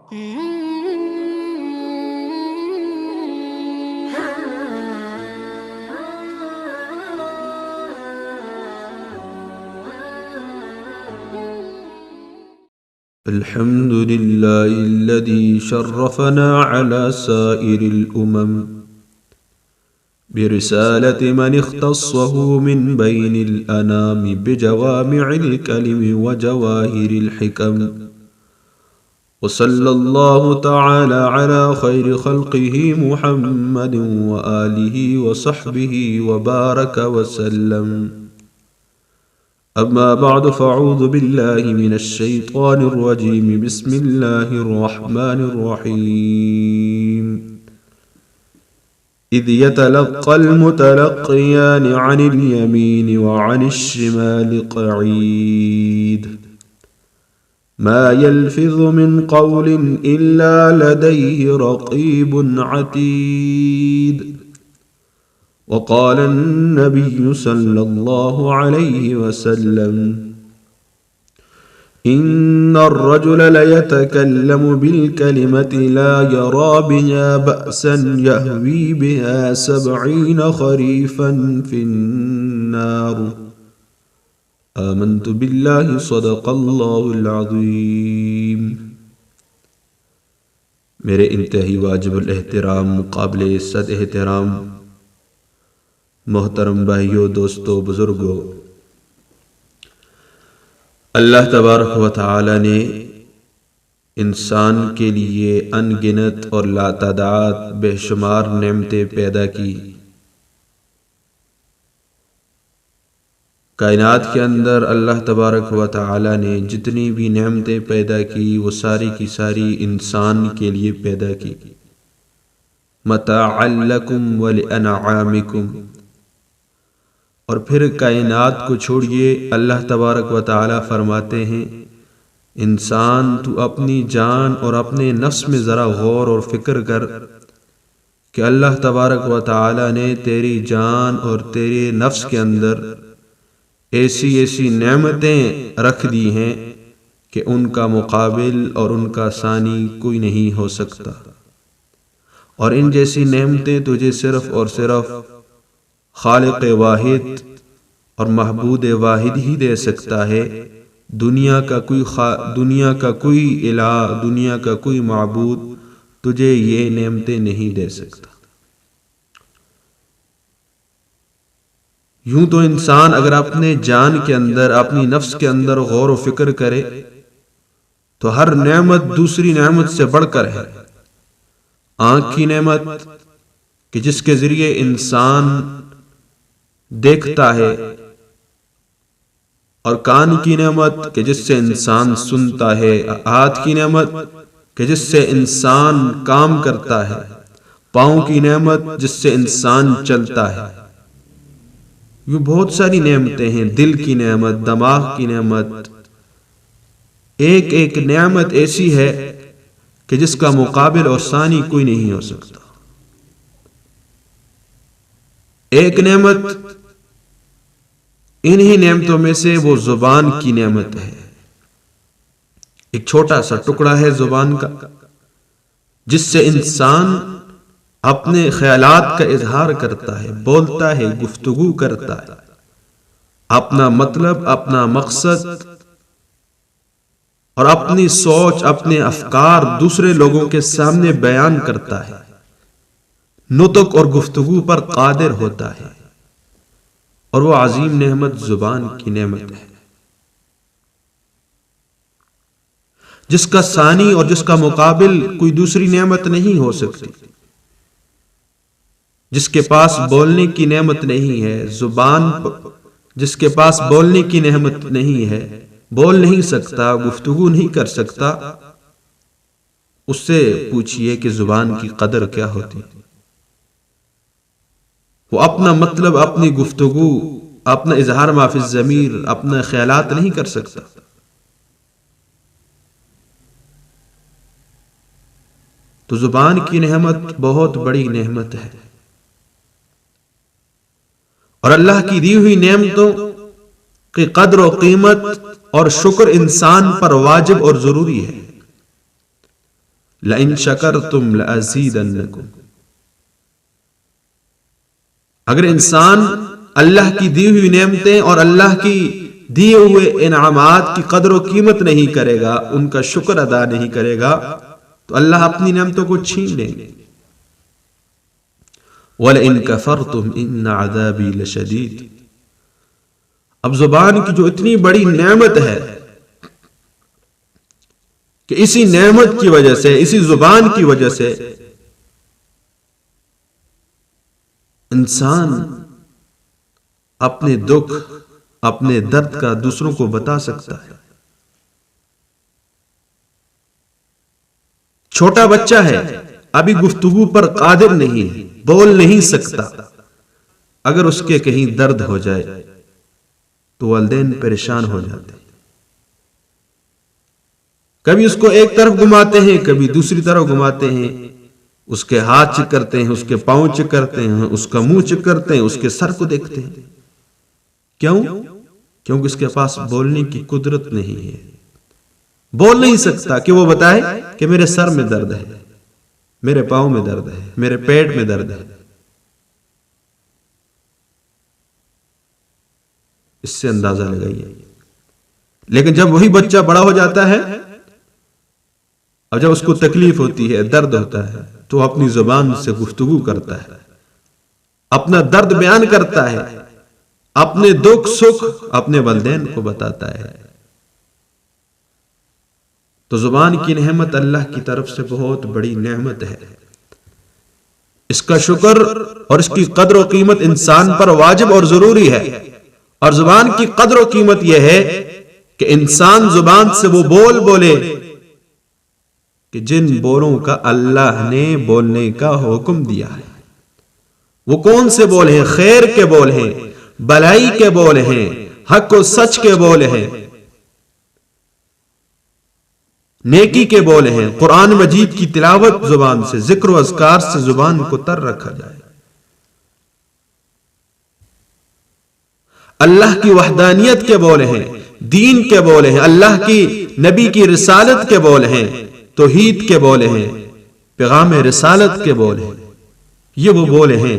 الحمد لله الذي شرفنا على سائر الأمم برسالة من اختصه من بين الأنام بجوامع الكلم وجواهر الحكم، وصلى الله تعالى على خير خلقه محمد وآله وصحبه وبارك وسلم. أما بعد، فأعوذ بالله من الشيطان الرجيم. بسم الله الرحمن الرحيم. إذ يتلقى المتلقيان عن اليمين وعن الشمال قعيد، ما يلفظ من قول إلا لديه رقيب عتيد. وقال النبي صلى الله عليه وسلم: إن الرجل ليتكلم بالكلمة لا يرى بها بأسا يهوي بها 70 خريفا في النار. آمنت بالله، صدق اللہ العظیم. میرے انتہائی واجب الاحترام مقابل صد احترام محترم بھائیوں، دوستوں، بزرگوں، اللہ تبارک و تعالی نے انسان کے لیے ان گنت اور لاتعداد بے شمار نعمتیں پیدا کی. کائنات کے اندر اللہ تبارک و تعالی نے جتنی بھی نعمتیں پیدا کی وہ ساری کی ساری انسان کے لیے پیدا کی. متاعا لکم ولانعامکم. اور پھر کائنات کو چھوڑیے، اللہ تبارک و تعالی فرماتے ہیں: انسان تو اپنی جان اور اپنے نفس میں ذرا غور اور فکر کر کہ اللہ تبارک و تعالی نے تیری جان اور تیرے نفس کے اندر ایسی نعمتیں رکھ دی ہیں کہ ان کا مقابل اور ان کا ثانی کوئی نہیں ہو سکتا. اور ان جیسی نعمتیں تجھے صرف اور صرف خالق واحد اور محبود واحد ہی دے سکتا ہے. دنیا کا کوئی الہ، دنیا کا کوئی معبود تجھے یہ نعمتیں نہیں دے سکتا. یوں تو انسان اگر اپنے جان کے اندر، اپنی نفس کے اندر غور و فکر کرے تو ہر نعمت دوسری نعمت سے بڑھ کر ہے. آنکھ کی نعمت کہ جس کے ذریعے انسان دیکھتا ہے، اور کان کی نعمت کہ جس سے انسان سنتا ہے، ہاتھ کی نعمت کہ جس سے انسان کام کرتا ہے، پاؤں کی نعمت جس سے انسان چلتا ہے. یہ بہت ساری نعمتیں ہیں. دل کی نعمت، دماغ کی نعمت، ایک نعمت ایسی ہے کہ جس کا مقابل اور ثانی کوئی نہیں ہو سکتا. ایک نعمت انہی نعمتوں میں سے وہ زبان کی نعمت ہے. ایک چھوٹا سا ٹکڑا ہے زبان کا جس سے انسان اپنے خیالات کا اظہار کرتا ہے، بولتا ہے، گفتگو کرتا ہے، اپنا مطلب، اپنا مقصد اور اپنی سوچ، اپنے افکار دوسرے لوگوں کے سامنے بیان کرتا ہے. نطق اور گفتگو پر قادر ہوتا ہے. اور وہ عظیم نعمت زبان کی نعمت ہے جس کا ثانی اور جس کا مقابل کوئی دوسری نعمت نہیں ہو سکتی. جس کے پاس بولنے کی نعمت نہیں ہے، زبان جس کے پاس بولنے کی نعمت نہیں ہے، بول نہیں سکتا، گفتگو نہیں کر سکتا، اس سے پوچھئے کہ زبان کی قدر کیا ہوتی. وہ اپنا مطلب، اپنی گفتگو، اپنا اظہار ما فی الضمیر، اپنے خیالات نہیں کر سکتا. تو زبان کی نعمت بہت بڑی نعمت ہے. اور اللہ کی دی ہوئی نعمتوں کی قدر و قیمت اور شکر انسان پر واجب اور ضروری ہے. لئن شکرتم لازیدنکم. اگر انسان اللہ کی دی ہوئی نعمتیں اور اللہ کی دیے ہوئے انعامات کی قدر و قیمت نہیں کرے گا، ان کا شکر ادا نہیں کرے گا، تو اللہ اپنی نعمتوں کو چھین لیں گے. وَلَئِن كَفَرْتُمْ إِنَّ عَذَابِي لَشَدِيدٌ. اب زبان کی جو اتنی بڑی نعمت ہے کہ اسی نعمت کی وجہ سے، اسی زبان کی وجہ سے انسان اپنے دکھ، اپنے درد کا دوسروں کو بتا سکتا ہے. چھوٹا بچہ ہے، ابھی گفتگو پر قادر نہیں ہے، بول نہیں سکتا. اگر اس کے کہیں درد ہو جائے تو والدین پریشان ہو جاتے ہیں. کبھی اس کو ایک طرف گھماتے ہیں، کبھی دوسری طرف گھماتے ہیں، اس کے ہاتھ چکرتے ہیں، اس کے پاؤں چکرتے ہیں، اس کا منہ چکرتے ہیں، اس کے سر کو دیکھتے ہیں. کیوں؟ کیونکہ اس کے پاس بولنے کی قدرت نہیں ہے. بول نہیں سکتا کہ وہ بتائے کہ میرے سر میں درد ہے، میرے پاؤں میں درد ہے، میرے پیٹ میں درد ہے. اس سے اندازہ لگائیے. لیکن جب وہی بچہ بڑا ہو جاتا ہے اور جب اس کو تکلیف ہوتی ہے، درد ہوتا ہے، تو اپنی زبان سے گفتگو کرتا ہے، اپنا درد بیان کرتا ہے، اپنے دکھ سکھ اپنے والدین کو بتاتا ہے. تو زبان کی نعمت اللہ کی طرف سے بہت بڑی نعمت ہے. اس کا شکر اور اس کی قدر و قیمت انسان پر واجب اور ضروری ہے. اور زبان کی قدر و قیمت یہ ہے کہ انسان زبان سے وہ بول بولے کہ جن بولوں کا اللہ نے بولنے کا حکم دیا ہے. وہ کون سے بول ہیں؟ خیر کے بول ہیں، بھلائی کے بول ہیں، حق و سچ کے بول ہیں، نیکی کے بول ہیں. قرآن مجید کی تلاوت زبان سے، ذکر و اذکار سے زبان کو تر رکھا جائے. اللہ کی وحدانیت کے بول ہیں، دین کے بول ہیں، اللہ کی نبی کی رسالت کے بول ہیں، توحید کے بول ہیں، پیغام رسالت کے بول ہیں. یہ وہ بول ہیں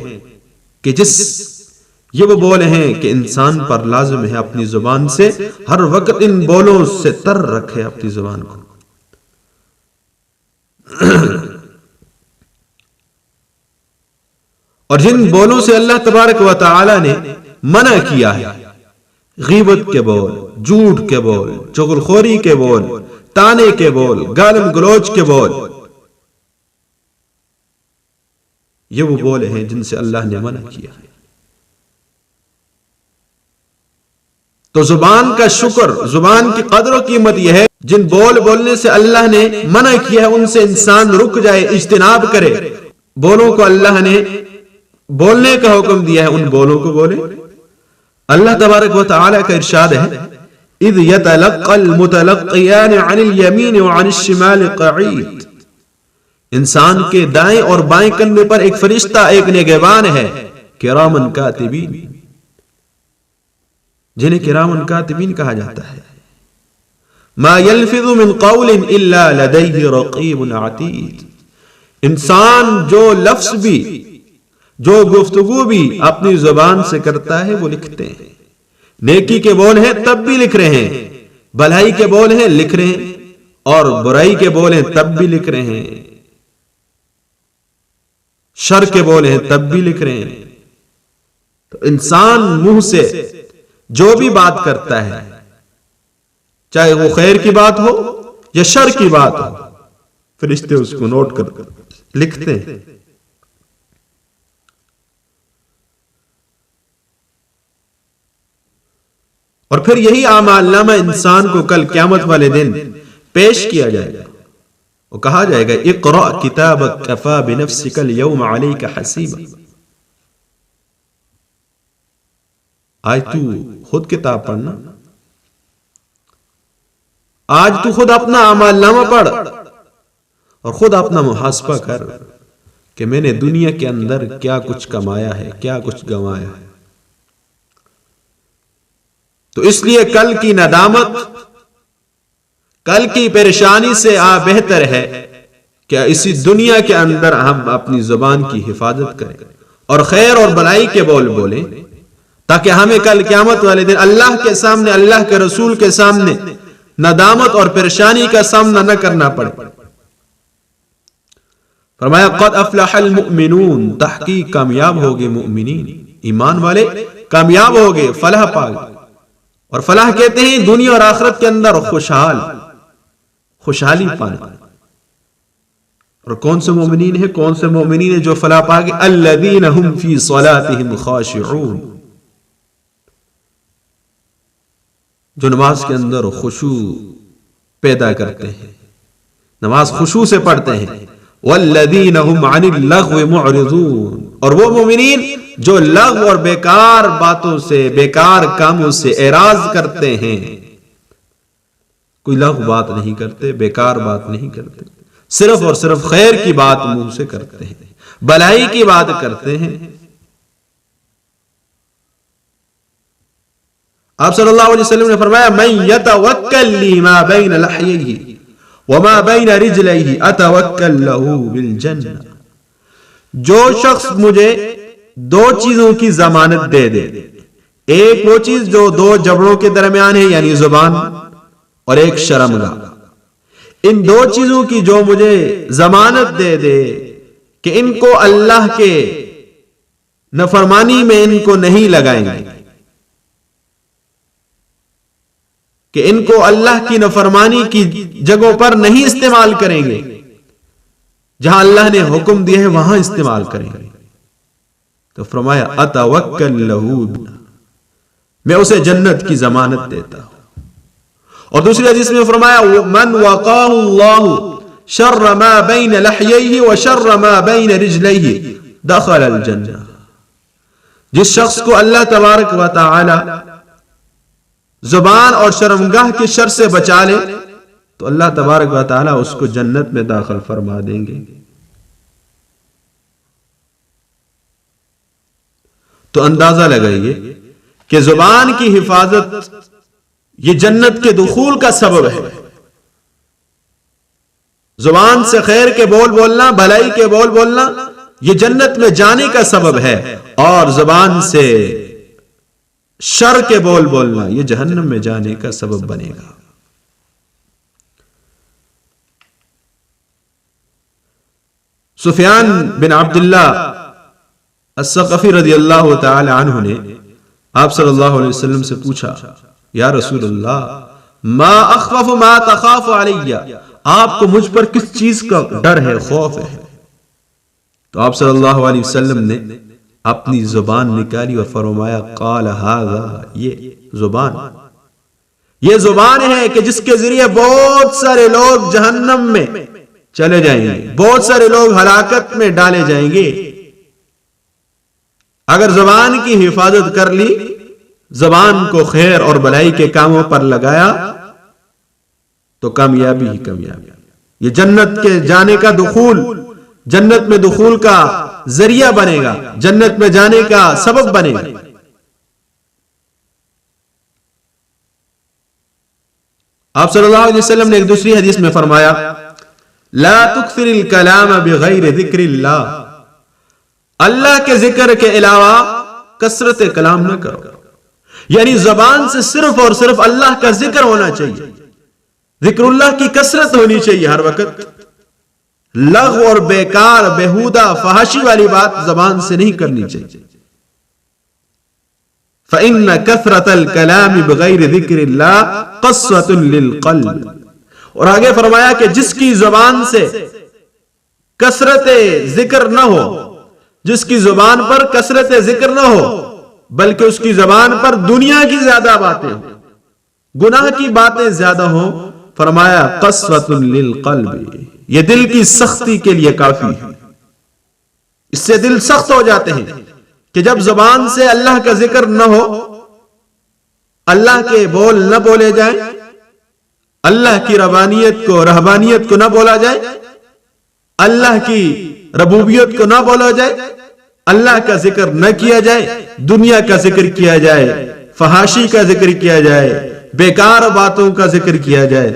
کہ یہ وہ بول ہیں کہ انسان پر لازم ہے اپنی زبان سے ہر وقت ان بولوں سے تر رکھے اپنی زبان کو. اور جن بولوں سے اللہ تبارک و تعالی نے منع کیا ہے، غیبت کے بول، جھوٹ کے بول، چغلخوری کے بول، تانے کے بول، گالم گلوچ کے بول، یہ وہ بول ہیں جن سے اللہ نے منع کیا ہے. تو زبان کا شکر، زبان کی قدر و قیمت یہ ہے جن بول بولنے سے اللہ نے منع کیا ہے ان سے انسان رک جائے، اجتناب کرے. بولوں کو اللہ نے بولنے کا حکم دیا ہے، ان بولوں کو بولے. اللہ تبارک و تعالی کا ارشاد ہے اذ يتلقى المتلقيان عن اليمين وعن الشمال قعيد. انسان کے دائیں اور بائیں کندھے پر ایک فرشتہ، ایک نگہبان ہے، کرامن کاتبین، جنہیں کرامن کاتبین کہا جاتا ہے. ما يلفظ من قول الا لديه رقیب عتید. انسان جو لفظ بھی، جو گفتگو بھی اپنی زبان سے کرتا ہے وہ لکھتے ہیں. نیکی کے بول ہیں تب بھی لکھ رہے ہیں، بھلائی کے بول ہیں لکھ رہے ہیں، اور برائی کے بول ہیں تب بھی لکھ رہے ہیں، شر کے بول ہیں تب بھی لکھ رہے ہیں. تو انسان منہ سے جو بھی بات کرتا ہے، چاہے وہ خیر کی بات ہو یا شر کی بات ہو، فرشتے اس کو نوٹ کر لکھتے ہیں. اور پھر یہی اعمال نامہ انسان کو کل قیامت والے دن پیش کیا جائے گا. وہ کہا جائے گا اقرأ کتابک کفا بنفسک اليوم علیک حسیبا. آج تو خود کتاب پڑھنا، آج تو خود اپنا اعمال نامہ پڑھ اور خود اپنا محاسبہ کر کہ میں نے دنیا کے اندر کیا کچھ کمایا ہے، کیا کچھ گنوایا ہے. تو اس لیے کل کی ندامت، کل کی پریشانی سے بہتر ہے کہ اسی دنیا کے اندر ہم اپنی زبان کی حفاظت کریں اور خیر اور بلائی کے بول بولیں، تاکہ ہمیں کل قیامت والے دن اللہ کے سامنے، اللہ کے رسول کے سامنے ندامت اور پریشانی کا سامنا نہ کرنا پڑے۔ فرمایا قد افلح المؤمنون، تحقیق کامیاب ہوگے مؤمنین، ایمان والے کامیاب ہوگے، فلاح پا گئے۔ اور فلاح کہتے ہیں دنیا اور آخرت کے اندر خوشحالی پانا۔ اور کون سے مومنین ہیں؟ کون سے مومنین ہیں جو فلاح پا گئے؟ الذین هم فی صلاتهم خاشعون، جو نماز کے اندر خشوع پیدا کرتے ہیں، نماز خشوع سے پڑھتے ہیں۔ والذین هم عن اللغو معرضون، اور وہ مومنین جو لغو اور بیکار باتوں سے، بیکار کاموں سے اعراض کرتے ہیں، کوئی لغو بات نہیں کرتے، بیکار بات نہیں کرتے، صرف اور صرف خیر کی بات منہ سے کرتے ہیں، بھلائی کی بات کرتے ہیں۔ آپ صلی اللہ علیہ وسلم نے فرمایا من یتوکل لی ما بین لحیہ وما بین رجلیہ اتوکل لہ بالجنہ، جو شخص مجھے دو چیزوں کی ضمانت دے دے، ایک وہ چیز جو دو جبڑوں کے درمیان ہے یعنی زبان، اور ایک شرمگاہ، ان دو چیزوں کی جو مجھے ضمانت دے دے کہ ان کو اللہ کے نافرمانی میں ان کو نہیں لگائیں گے، کہ ان کو اللہ کی نافرمانی کی جگہوں پر نہیں استعمال کریں گے، جہاں اللہ نے حکم دیا ہے وہاں استعمال کریں گے، تو فرمایا اتوکل لہ، میں اسے جنت کی ضمانت دیتا ہوں۔ اور دوسری حدیث میں فرمایا من وقاہ اللہ شر ما بین لحیہ وشر ما بین رجلیہ دخل الجنہ، جس شخص کو اللہ تبارک و تعالی زبان اور شرمگاہ کے شر سے بچا لے تو اللہ تبارک و تعالی اس کو جنت میں داخل فرما دیں گے۔ تو اندازہ لگائیے کہ زبان کی حفاظت یہ جنت کے دخول کا سبب ہے۔ زبان سے خیر کے بول بولنا، بھلائی کے بول بولنا یہ جنت میں جانے کا سبب ہے، اور زبان سے شر کے بول بولنا یہ جہنم میں جانے کا سبب بنے گا۔ سفیان بن عبداللہ الثقفی رضی اللہ تعالی عنہ نے آپ صلی اللہ علیہ وسلم سے پوچھا یا رسول اللہ ما اخوف ما تخاف علی، آپ کو مجھ پر کس چیز کا ڈر ہے، خوف ہے؟ تو آپ صلی اللہ علیہ وسلم نے اپنی زبان نکالی اور فرمایا قال ھذا، یہ زبان ہے کہ جس کے ذریعے بہت سارے لوگ جہنم میں چلے جائیں گے، بہت سارے لوگ ہلاکت میں ڈالے جائیں گے۔ اگر زبان کی حفاظت کر لی، زبان کو خیر اور بھلائی کے کاموں پر لگایا تو کامیابی ہی کامیابی، یہ جنت کے جانے کا دخول، جنت میں دخول کا ذریعہ بنے گا، جنت میں جانے کا سبب بنے گا۔ آپ صلی اللہ علیہ وسلم نے ایک دوسری حدیث میں فرمایا لا تکثر الکلام بغیر ذکر اللہ، اللہ کے ذکر کے علاوہ کثرت کلام نہ کرو، یعنی زبان سے صرف اور صرف اللہ کا ذکر ہونا چاہیے، ذکر اللہ کی کثرت ہونی چاہیے ہر وقت، لغو اور بیکار بےہودہ فحاشی والی بات زبان سے نہیں کرنی چاہیے۔ فَإِنَّ كَثْرَةَ الْكَلَامِ بِغَيْرِ ذِكْرِ اللَّهِ قَسْوَةٌ لِلْقَلْبِ، اور آگے فرمایا کہ جس کی زبان سے کثرت ذکر نہ ہو، جس کی زبان پر کثرت ذکر نہ ہو بلکہ اس کی زبان پر دنیا کی زیادہ باتیں ہوں، گناہ کی باتیں زیادہ ہوں، فرمایا قسوۃ للقلب، یہ دل کی سختی کے لیے کافی ہے۔ اس سے دل سخت ہو جاتے ہیں کہ جب زبان سے اللہ کا ذکر نہ ہو، اللہ کے بول نہ بولے جائیں، اللہ کی ربانیت کو نہ بولا جائے، اللہ کی ربوبیت کو نہ بولا جائے، اللہ کا ذکر نہ کیا جائے، دنیا کا ذکر کیا جائے، فحاشی کا ذکر کیا جائے، بیکار باتوں کا ذکر کیا جائے،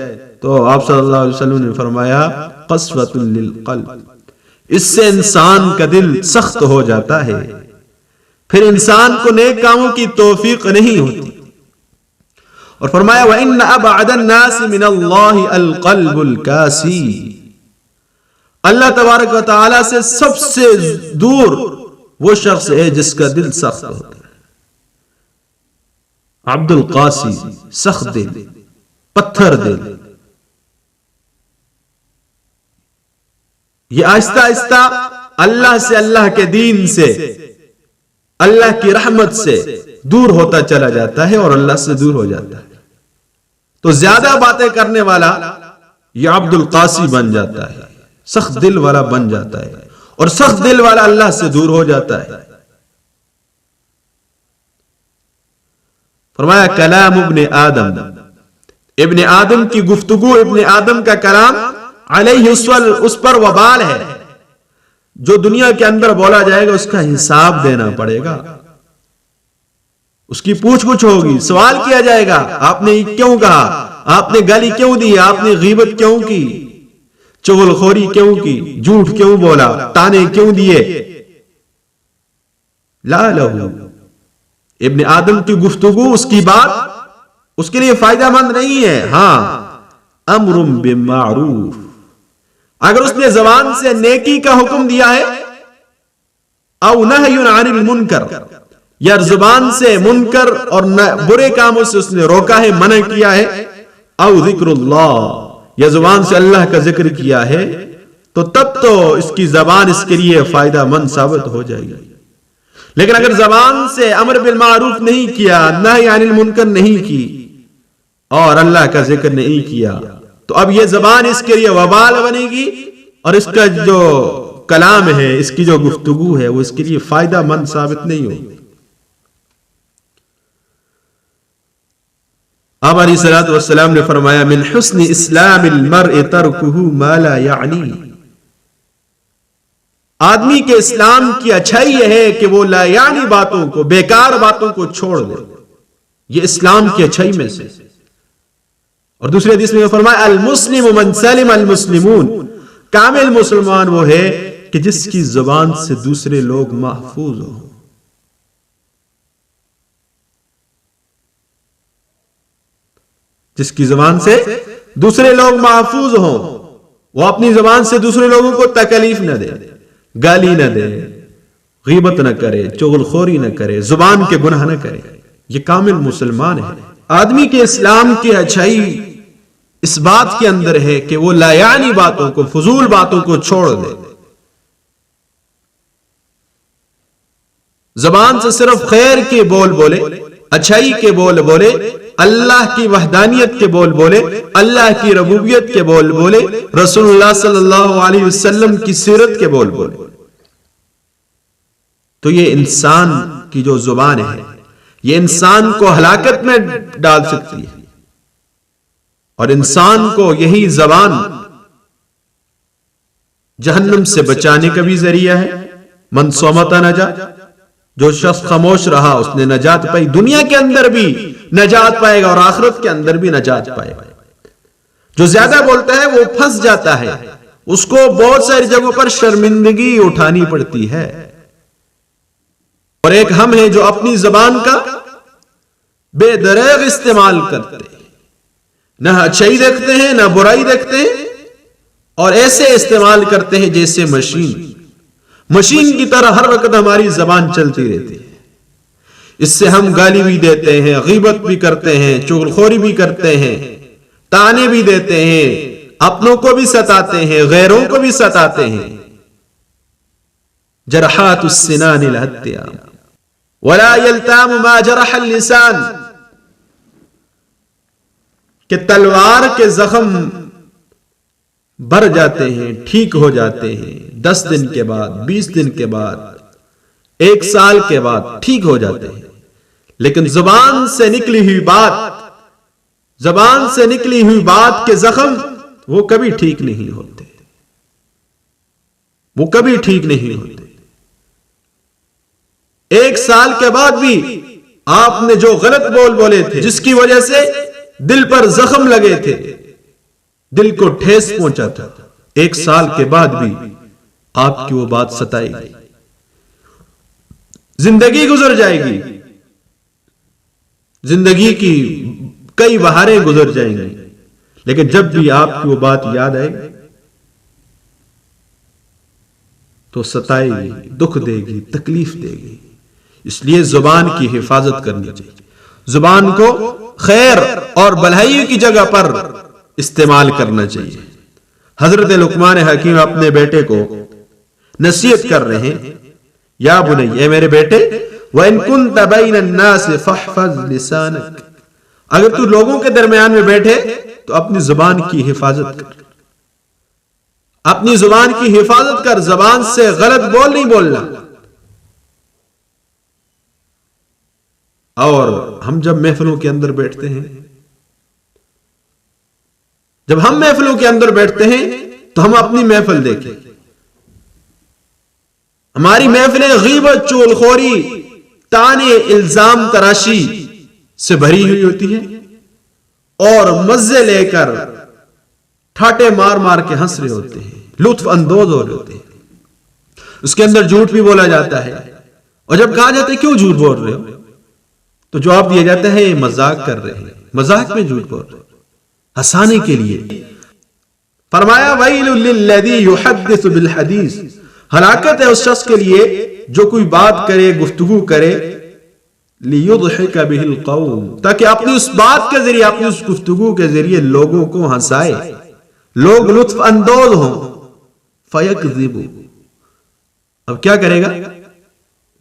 تو آپ صلی اللہ علیہ وسلم نے فرمایا قسوۃ للقلب، اس سے انسان کا دل سخت ہو جاتا ہے، پھر انسان کو نیک کاموں کی توفیق نہیں ہوتی۔ اور فرمایا وَإِنَّ أَبْعَدَ النَّاسِ مِنَ اللَّهِ الْقَلْبُ الْكَاسِي، اللہ تبارک و تعالی سے سب سے دور وہ شخص ہے جس کا دل سخت ہوتا ہے۔ عبد القاسی، سخت دل، پتھر دل۔ یہ آہستہ آہستہ اللہ سے، اللہ کے دین سے، اللہ کی رحمت سے دور ہوتا چلا جاتا ہے اور اللہ سے دور ہو جاتا ہے۔ تو زیادہ باتیں کرنے والا یہ عبد القاسی بن جاتا ہے، سخت دل والا بن جاتا ہے، اور سخت دل والا اللہ سے دور ہو جاتا ہے۔ فرمایا کلام ابن آدم، ابن آدم کی گفتگو، ابن آدم کا کلام علیہ اس پر وبال ہے، جو دنیا کے اندر بولا جائے گا اس کا حساب دینا پڑے گا، اس کی پوچھ گچھ ہوگی، سوال کیا جائے گا آپ نے کیوں کہا، آپ نے گالی کیوں دی، آپ نے غیبت کیوں کی، چغل خوری کیوں کی، جھوٹ کیوں بولا، تانے کیوں دیے۔ لا لہو، ابن آدم کی گفتگو، اس کی بات اس کے لیے فائدہ مند نہیں ہے۔ ہاں امر بالمعروف، اگر اس نے زبان سے نیکی کا حکم دیا ہے، او نہی عن المنکر، یا زبان سے منکر اور برے کاموں سے اس نے روکا ہے، منع کیا ہے، او ذکر اللہ، یا زبان سے اللہ کا ذکر کیا ہے، تو تب تو اس کی زبان اس کے لیے فائدہ مند ثابت ہو جائے گی۔ لیکن اگر زبان سے امر بالمعروف نہیں کیا، نہی عن المنکر نہیں کی، اور اللہ کا ذکر نہیں کیا، تو اب یہ زبان اس کے لیے وبال بنے گی، اور اس کا جو کلام ہے، اس کی جو گفتگو ہے، وہ اس کے لیے فائدہ مند ثابت نہیں ہوگی۔ آپ علیہ الصلوۃ والسلام نے فرمایا من حسن اسلام المرء ترکہ ما لا یعنی، آدمی کے اسلام کی اچھائی یہ ہے کہ وہ لا یعنی باتوں کو، بیکار باتوں کو چھوڑ دے، یہ اسلام کی اچھائی میں سے۔ اور دوسری حدیث میں فرمایا المسلم من سلم المسلمون، کامل مسلمان وہ ہے کہ جس کی زبان سے دوسرے لوگ محفوظ ہوں۔ جس کی زبان سے دوسرے لوگ محفوظ ہوں، وہ اپنی زبان سے دوسرے لوگوں کو تکلیف نہ دے، گالی نہ دے، غیبت نہ کرے، چغل خوری نہ کرے، زبان کے گناہ نہ کرے، یہ کامل مسلمان ہے۔ آدمی کے اسلام کی اچھائی اس بات کے اندر ہے کہ وہ لا یعنی باتوں کو، فضول باتوں کو چھوڑ دے، زبان سے صرف خیر کے بول بولے، اچھائی کے بول بولے، اللہ کی وحدانیت کے بول بولے، اللہ کی ربوبیت کے بول بولے، رسول اللہ صلی اللہ علیہ وسلم کی سیرت کے بول بولے۔ تو یہ انسان کی جو زبان ہے، یہ انسان کو ہلاکت میں ڈال سکتی ہے، اور انسان کو یہی زبان جہنم سے بچانے کا بھی ذریعہ ہے۔ من صمت نجا، جو شخص خاموش رہا اس نے نجات پائی، دنیا کے اندر بھی نجات پائے گا اور آخرت کے اندر بھی نجات پائے گا۔ جو زیادہ بولتا ہے وہ پھنس جاتا ہے، اس کو بہت ساری جگہوں پر شرمندگی اٹھانی پڑتی ہے۔ اور ایک ہم ہیں جو اپنی زبان کا بے دریغ استعمال کرتے ہیں، نہ اچھائی دیکھتے ہیں نہ برائی دیکھتے ہیں، اور ایسے استعمال کرتے ہیں جیسے مشین کی طرح ہر وقت ہماری زبان چلتی رہتی ہے۔ اس سے ہم گالی بھی دیتے ہیں، غیبت بھی کرتے ہیں، چغلخوری بھی کرتے ہیں، تانے بھی دیتے ہیں، اپنوں کو بھی ستاتے ہیں، غیروں کو بھی ستاتے ہیں۔ جرحات السنان الہتیام ولا یلتام ما جرح اللسان، کہ تلوار کے زخم بھر جاتے ہیں، ٹھیک ہو جاتے ہیں، 10 دن کے بعد، 20 دن کے بعد، 1 سال کے بعد ٹھیک ہو جاتے ہیں، لیکن زبان سے نکلی ہوئی بات کے زخم وہ کبھی ٹھیک نہیں ہوتے، وہ کبھی ٹھیک نہیں ہوتے۔ 1 سال کے بعد بھی آپ نے جو غلط بول بولے تھے، جس کی وجہ سے دل پر زخم لگے تھے، دل کو ٹھیس پہنچا تھا، 1 سال کے بعد بھی آپ کی وہ بات ستائی گئی. زندگی گزر جائے گی، زندگی کی کئی بہاریں گزر جائیں گی، لیکن جب بھی آپ کی وہ بات یاد آئے گی تو ستائے گی، دکھ دے گی، تکلیف دے گی. اس لیے زبان کی حفاظت کرنی چاہیے، زبان کو خیر اور بھلائی کی جگہ پر استعمال کرنا چاہیے. حضرت لقمان حکیم اپنے بیٹے کو نصیحت کر رہے ہیں، یا بنی، اے میرے بیٹے، وَإِن كُنْتَ بَيْنَ النَّاسِ فَاحْفَظْ لِسَانَكَ، اگر تو لوگوں کے درمیان میں بیٹھے تو اپنی زبان کی حفاظت کر، اپنی زبان کی حفاظت کر، زبان سے غلط بول نہیں بولنا. اور ہم جب محفلوں کے اندر بیٹھتے ہیں، جب ہم محفلوں کے اندر بیٹھتے ہیں تو ہم اپنی محفل دیکھیں. ہماری محفلیں غیبت، چغلخوری، طعنے، الزام تراشی سے بھری ہوئی ہوتی ہیں اور مزے لے کر ٹھاٹے مار مار کے ہنس رہے ہوتے ہیں، لطف اندوز ہو رہے ہوتے ہیں. اس کے اندر جھوٹ بھی بولا جاتا ہے، اور جب کہا جاتا ہے کیوں جھوٹ بول رہے ہو تو جواب دیا جاتا ہے یہ مذاق کر رہے ہیں، مذاق میں جھوٹ بول رہے ہیں، ہنسانے کے لیے. فرمایا وَيْلٌ لِلَّذِي يُحَدِّثُ بِالْحَدِيثِ، ہلاکت ہے اس شخص کے لیے جو کوئی بات کرے، گفتگو کرے، لِيُضْحِكَ بِهِ الْقَوْمِ، تاکہ اپنی اس بات کے ذریعے، اپنی اس گفتگو کے ذریعے لوگوں کو ہنسائے، لوگ لطف اندوز ہوں. فَيَكْذِبُ، اب کیا کرے گا؟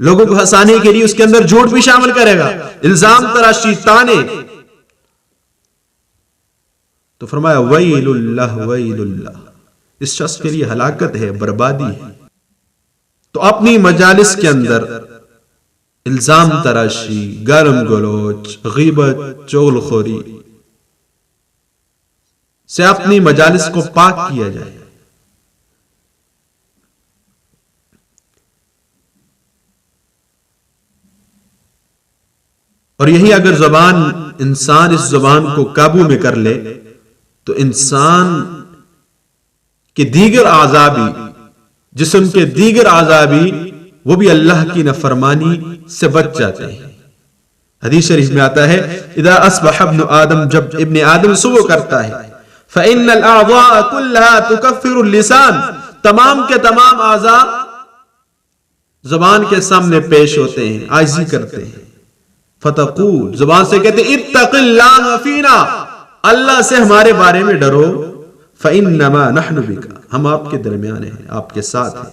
لوگوں کو ہنسانے کے لیے اس کے اندر جھوٹ بھی شامل کرے گا، الزام تراشی، طعنے. تو فرمایا وَيْلُ اللَّهُ وَيْلُ اللَّهُ، اس شخص کے لیے ہلاکت ہے، بربادی ہے. تو اپنی مجالس کے اندر الزام تراشی، گرم گلوچ، غیبت، چغلخوری سے اپنی مجالس کو پاک کیا جائے. اور یہی اگر زبان، انسان اس زبان کو قابو میں کر لے تو انسان کے دیگر اعضاء بھی، جسم کے دیگر اعضاء بھی، وہ بھی اللہ کی نافرمانی سے بچ جاتے ہیں. حدیث شریف میں آتا ہے اذا اصبح ابن آدم، جب ابن آدم صبح کرتا ہے، فإن الأعضاء كلها تكفر اللسان، تمام کے تمام اعضاء زبان کے سامنے پیش ہوتے ہیں، عاجزی کرتے ہیں. فتقول، زبان سے کہتے ہیں اتق اللہ فینا، اللہ سے ہمارے بارے میں ڈرو. فإنما نحن بک، ہم آپ کے درمیان ہیں، آپ کے ساتھ ہیں.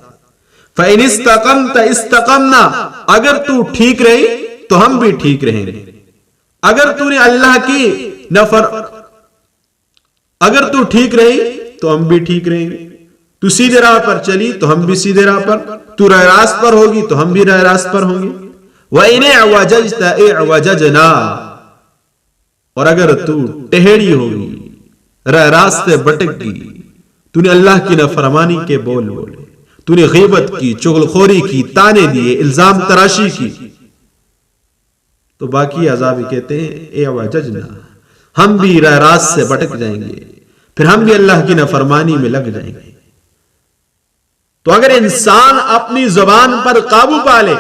فإن استقمت استقمنا، اگر تو ٹھیک رہی تو ہم بھی ٹھیک رہیں گے. اگر تو نے اللہ کی اگر تو ٹھیک رہی تو ہم بھی ٹھیک رہیں گے. تو سیدھے راہ پر چلی تو ہم بھی سیدھے راہ پر، تو راہ راست پر ہوگی تو ہم بھی راہ راست پر ہوں گے. وَإِنِ اعْوَجَجْتَ اعْوَجَجْنَا، اور اگر تو ٹہڑی ہوگی، راہ راستے بٹک گئی، تو نے اللہ کی نافرمانی کے بول بولے، تو نے غیبت کی، چغلخوری کی، طعنے دیے، الزام تراشی کی، تو باقی اعضاء بھی کہتے ہیں اعوججنا، ہم بھی راہ راست سے بٹک جائیں گے، پھر ہم بھی اللہ کی نافرمانی میں لگ جائیں گے. تو اگر انسان اپنی زبان پر قابو پا لے،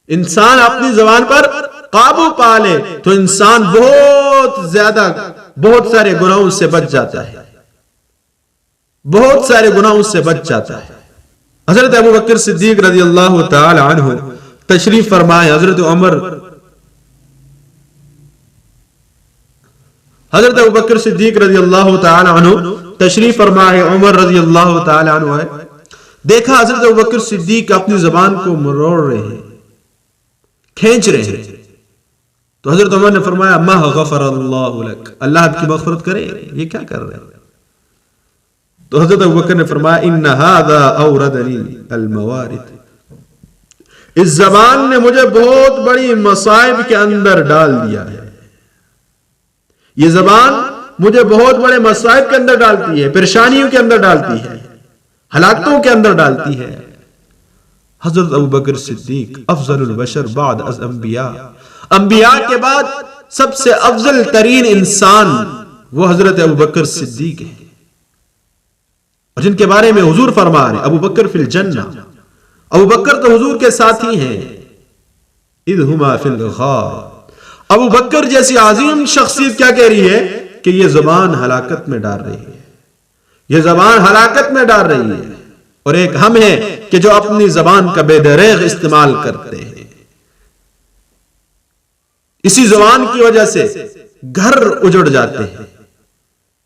انسان اپنی زبان پر قابو پا لے تو انسان بہت سارے گناہوں سے بچ جاتا ہے، بہت سارے گناہوں سے بچ جاتا ہے. حضرت ابو بکر صدیق رضی اللہ تعالی عنہ تشریف فرمائے، حضرت ابو بکر صدیق رضی اللہ تعالی عنہ تشریف فرمائے، عمر رضی اللہ تعالی عنہ ہے. دیکھا حضرت ابو بکر صدیق اپنی زبان کو مروڑ رہے ہیں، کھینچ رہے ہیں. تو حضرت عمر نے فرمایا ما غفر اللہ لک، اللہ آپ کی مغفرت کرے، یہ کیا کر رہے ہیں؟ تو حضرت ابو بکر نے فرمایا ان ھذا اوردنی الموارد، اس زبان نے مجھے بہت بڑی مصائب کے اندر ڈال دیا ہے، یہ زبان مجھے بہت بڑے مصائب کے اندر ڈالتی ہے، پریشانیوں کے اندر ڈالتی ہے، ہلاکتوں کے اندر ڈالتی ہے. حضرت ابو بکر صدیق افضل البشر بعد از انبیاء، انبیاء کے بعد سب سے افضل ترین انسان وہ حضرت ابو بکر صدیق ہیں، اور جن کے بارے میں حضور فرما رہے ابو بکر فی الجنہ، ابو بکر تو حضور کے ساتھی ہیں، اذ ہما فی الغار۔ ابو بکر جیسی عظیم شخصیت کیا کہہ رہی ہے کہ یہ زبان ہلاکت میں ڈال رہی ہے، یہ زبان ہلاکت میں ڈال رہی ہے، اور ایک ہم ہیں کہ جو اپنی زبان کا بے دریغ استعمال کرتے ہیں۔ اسی زبان کی وجہ سے گھر اجڑ جاتے ہیں،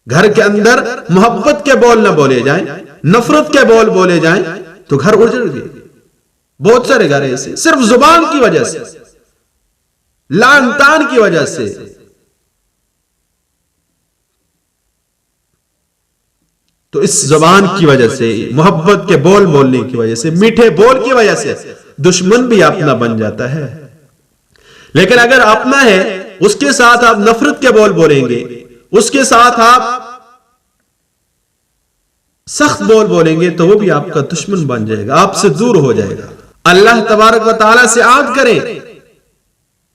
گھر کے اندر محبت کے بول نہ بولے جائیں، نفرت کے بول بولے جائیں تو گھر اجڑ گئے۔ بہت سارے گھر ایسے صرف زبان کی وجہ سے، لعن طعن کی وجہ سے۔ تو اس زبان کی وجہ سے، محبت کے بول بولنے کی وجہ سے، میٹھے بول کی وجہ سے دشمن بھی اپنا بن جاتا ہے۔ لیکن اگر اپنا ہے، اس کے ساتھ آپ نفرت کے بول بولیں گے، اس کے ساتھ آپ سخت بول بولیں گے تو وہ بھی آپ کا دشمن بن جائے گا، آپ سے دور ہو جائے گا۔ اللہ تبارک و تعالیٰ سے عہد کریں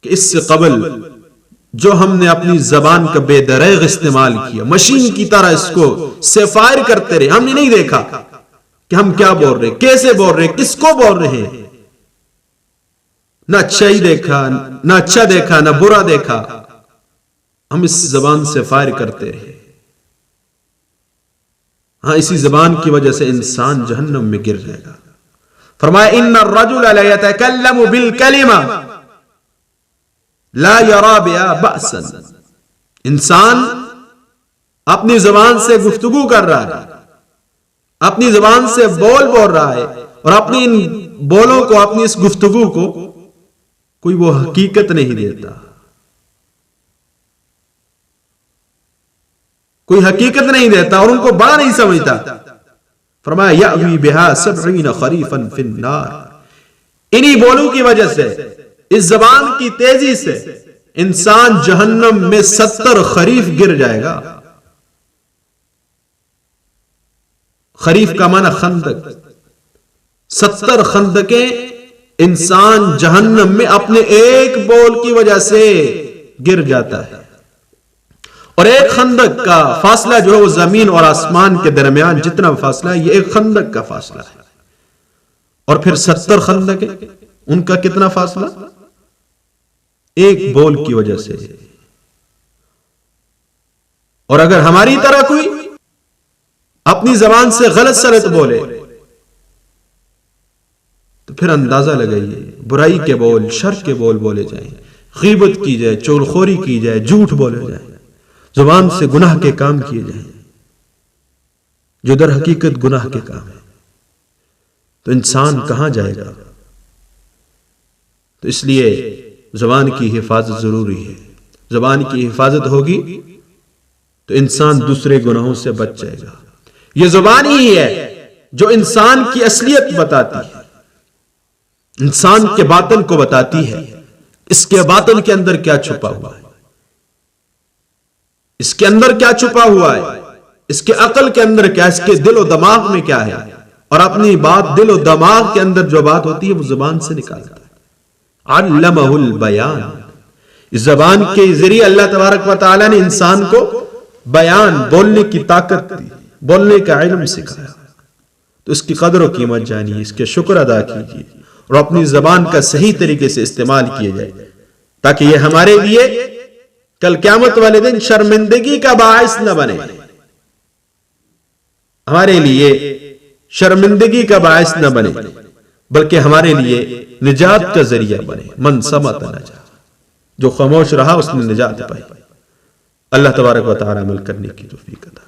کہ اس سے قبل جو ہم نے اپنی زبان کا بے دریغ استعمال کیا، مشین کی طرح اس کو سے فائر کرتے رہے، ہم نے نہیں دیکھا کہ ہم کیا بول رہے، کیسے بول رہے، کس کو بول رہے ہیں، نہ اچھا ہی دیکھا، نہ اچھا دیکھا، نہ برا دیکھا، ہم اس زبان سے فائر کرتے رہے۔ ہاں، اسی زبان کی وجہ سے انسان جہنم میں گر جائے گا۔ فرمایا ان الرجل لا يتكلم بالكلمة لا يرى بها بأسا، انسان اپنی زبان سے گفتگو کر رہا ہے، اپنی زبان سے بول رہا ہے، اور اپنی ان بولوں کو، اپنی اس گفتگو کو کوئی وہ حقیقت نہیں دیتا، کوئی حقیقت نہیں دیتا، اور ان کو بڑا نہیں سمجھتا۔ فرمایا یأوی بہا 70 خریفا فی النار، انہی بولوں کی وجہ سے، اس زبان کی تیزی سے انسان جہنم میں 70 خریف گر جائے گا۔ خریف کا معنی خندق، 70 خندقیں انسان جہنم میں اپنے ایک بول کی وجہ سے گر جاتا ہے، اور ایک خندق کا فاصلہ جو ہے وہ زمین اور آسمان کے درمیان جتنا فاصلہ ہے، یہ ایک خندق کا فاصلہ ہے، اور پھر 70 خندقیں، ان کا کتنا فاصلہ؟ ایک بول کی وجہ سے۔ اور اگر ہماری طرح کوئی اپنی زبان سے غلط سلط بولے تو پھر اندازہ لگائیے، برائی کے بول، شر کے بول بولے جائیں، غیبت کی جائے، چغلخوری کی جائے، جھوٹ بولے جائیں، زبان سے گناہ کے کام کیے جائیں جو در حقیقت گناہ کے کام ہے، تو انسان کہاں جائے گا؟ تو اس لیے زبان کی حفاظت ضروری ہے۔ زبان کی حفاظت ہوگی تو انسان دوسرے گناہوں سے بچ جائے گا۔ یہ زبان ہی ہے جو انسان کی اصلیت بتاتی ہے، انسان کے باطن کو بتاتی ہے، اس کے باطن کے اندر کیا چھپا ہوا ہے، اس کے اندر کیا چھپا ہوا ہے، اس کے عقل کے اندر کیا، اس کے دل و دماغ میں کیا ہے، اور اپنی بات دل و دماغ کے اندر جو بات ہوتی ہے وہ زبان سے نکالتا ہے۔ علمہ البیان، اس زبان کے ذریعے اللہ تبارک و تعالی نے انسان کو بیان، بولنے کی طاقت دی، بولنے کا علم سکھایا، تو اس کی قدر و قیمت جانیے، اس کے شکر ادا کیجیے، اور اپنی زبان کا صحیح طریقے سے استعمال کیے جائے، تاکہ یہ ہمارے لیے کل قیامت والے دن شرمندگی کا باعث نہ بنے، ہمارے لیے شرمندگی کا باعث نہ بنے، بلکہ ہمارے لیے نجات کا ذریعہ بنے۔ من صمت نجا، جو خاموش رہا اس نے نجات پائی۔ اللہ تبارک و تعالی عمل کرنے کی توفیق عطا